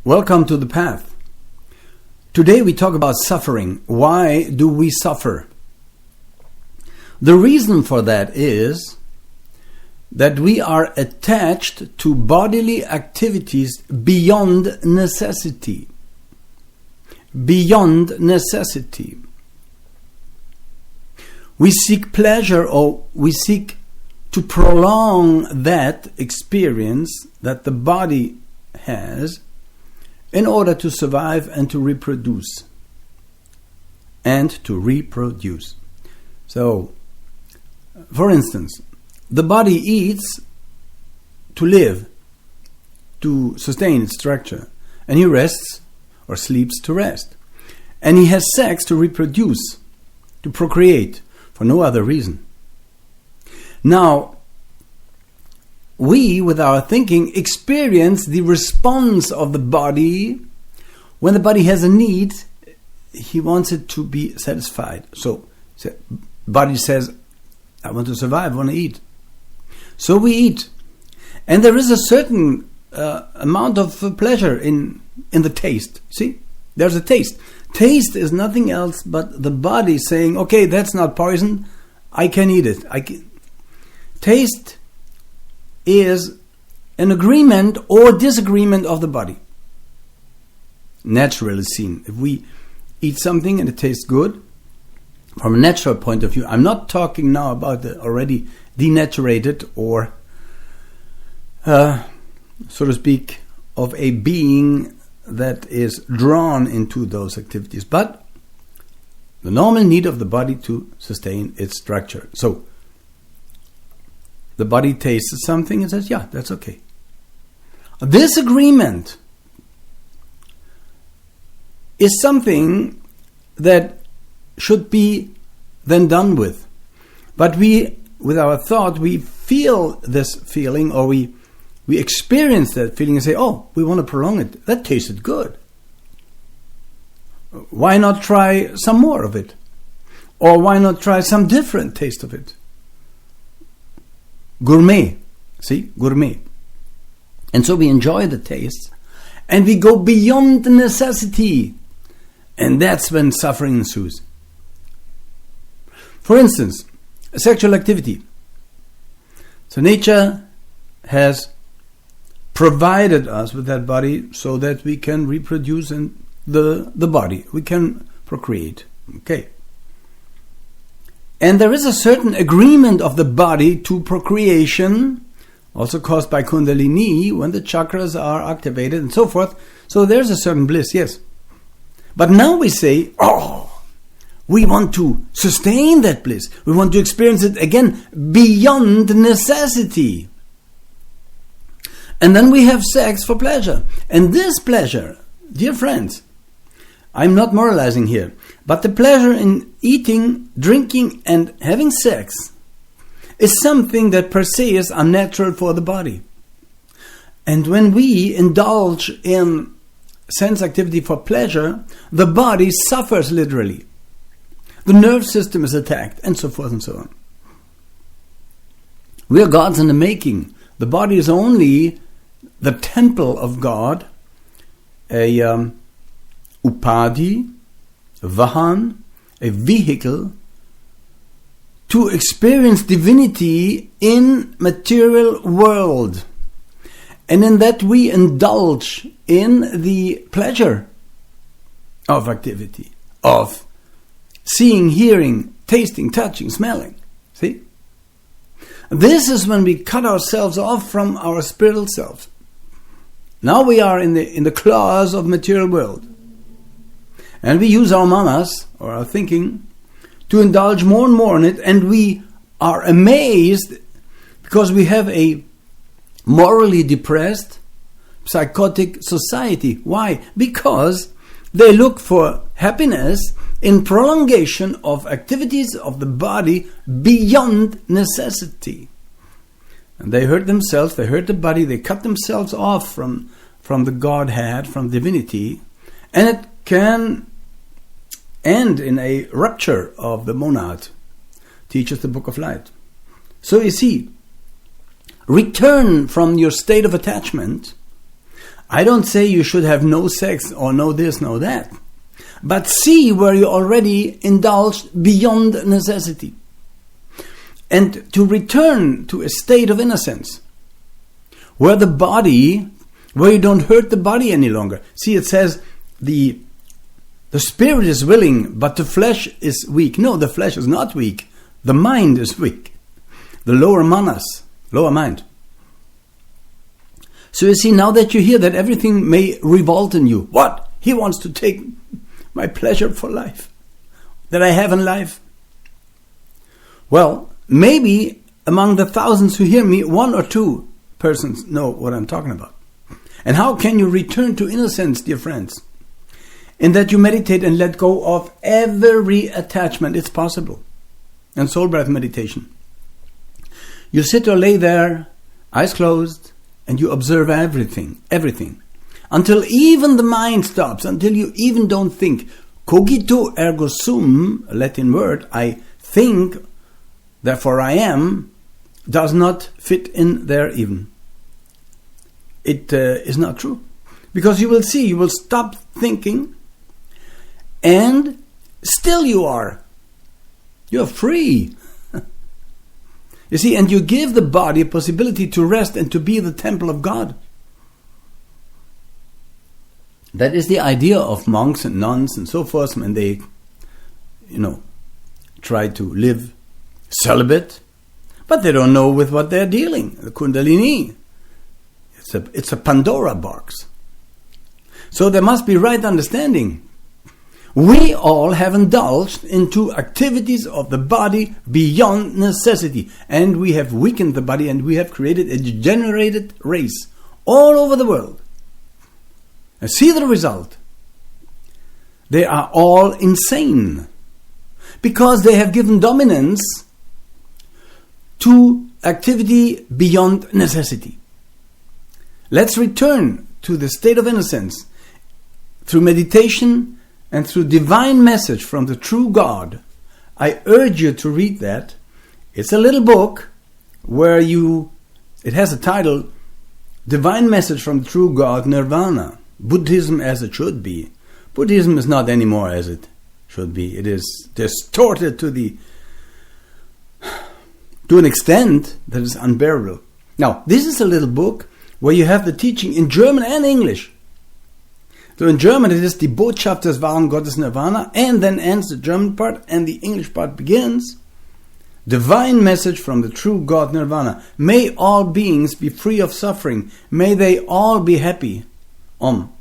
Welcome to The Path. Today we talk about suffering. Why do we suffer? The reason for that is that we are attached to bodily activities beyond necessity. Beyond necessity. We seek pleasure, or we seek to prolong that experience that the body has in order to survive and to reproduce. So, for instance, the body eats to live, to sustain its structure, and he rests or sleeps to rest. And he has sex to reproduce, to procreate, for no other reason. Now, we, with our thinking, experience the response of the body. When the body has a need, he wants it to be satisfied. So, the body says, I want to survive, I want to eat. So we eat. And there is a certain amount of pleasure in the taste. See? There's a taste. Taste is nothing else but the body saying, okay, that's not poison, I can eat it. Taste is an agreement or disagreement of the body. Naturally seen. If we eat something and it tastes good, from a natural point of view, I'm not talking now about the already denaturated or, so to speak, of a being that is drawn into those activities, but the normal need of the body to sustain its structure. So, the body tastes something and says, yeah, that's okay. This agreement is something that should be then done with. But we, with our thought, we feel this feeling, or we experience that feeling and say, oh, we want to prolong it. That tasted good. Why not try some more of it? Or why not try some different taste of it? Gourmet. See? Gourmet. And so we enjoy the taste and we go beyond the necessity. And that's when suffering ensues. For instance, sexual activity. So nature has provided us with that body so that we can reproduce in the body. We can procreate. Okay. And there is a certain agreement of the body to procreation, also caused by Kundalini, when the chakras are activated and so forth. So there's a certain bliss, yes. But now we say, oh, we want to sustain that bliss. We want to experience it again beyond necessity. And then we have sex for pleasure. And this pleasure, dear friends, I'm not moralizing here, but the pleasure in eating, drinking, and having sex is something that per se is unnatural for the body. And when we indulge in sense activity for pleasure, the body suffers literally. The nerve system is attacked, and so forth and so on. We are gods in the making. The body is only the temple of God, a upadi, a vahan, a vehicle to experience divinity in material world. And in that we indulge in the pleasure of activity, of seeing, hearing, tasting, touching, smelling. See? This is when we cut ourselves off from our spiritual self. Now we are in the claws of material world. And we use our manas, or our thinking, to indulge more and more in it, and we are amazed because we have a morally depressed, psychotic society. Why? Because they look for happiness in prolongation of activities of the body beyond necessity. And they hurt themselves, they hurt the body, they cut themselves off from the Godhead, from divinity, and it can end in a rupture of the monad, teaches the Book of Light. So you see, return from your state of attachment I don't say you should have no sex or no this, no that. But see where you already indulged beyond necessity. And to return to a state of innocence. Where you don't hurt the body any longer. See, it says the spirit is willing, but the flesh is weak. No, the flesh is not weak. The mind is weak. The lower manas, lower mind. So you see, now that you hear that everything may revolt in you. What? He wants to take my pleasure for life that I have in life. Well, maybe among the thousands who hear me, 1 or 2 persons know what I'm talking about. And how can you return to innocence, dear friends? In that you meditate and let go of every attachment. It's possible. And soul breath meditation. You sit or lay there, eyes closed, and you observe everything. Until even the mind stops, until you even don't think. Cogito ergo sum, a Latin word, I think, therefore I am, does not fit in there even. It is not true. Because you will see, you will stop thinking, and still you are. You're free. You see, and you give the body a possibility to rest and to be the temple of God. That is the idea of monks and nuns and so forth when they, try to live celibate, but they don't know with what they're dealing. The Kundalini. It's a Pandora box. So there must be right understanding. We all have indulged into activities of the body beyond necessity. And we have weakened the body and we have created a degenerated race all over the world. And see the result. They are all insane. Because they have given dominance to activity beyond necessity. Let's return to the state of innocence through meditation and through divine message from the true God. I urge you to read that. It's a little book where it has a title, Divine Message from the True God, Nirvana. Buddhism as it should be. Buddhism is not anymore as it should be. It is distorted to an extent that is unbearable. Now, this is a little book where you have the teaching in German and English. So in German it is Die Botschaft des wahren Gottes Nirvana, and then ends the German part, and the English part begins. Divine message from the true God Nirvana. May all beings be free of suffering. May they all be happy. Om.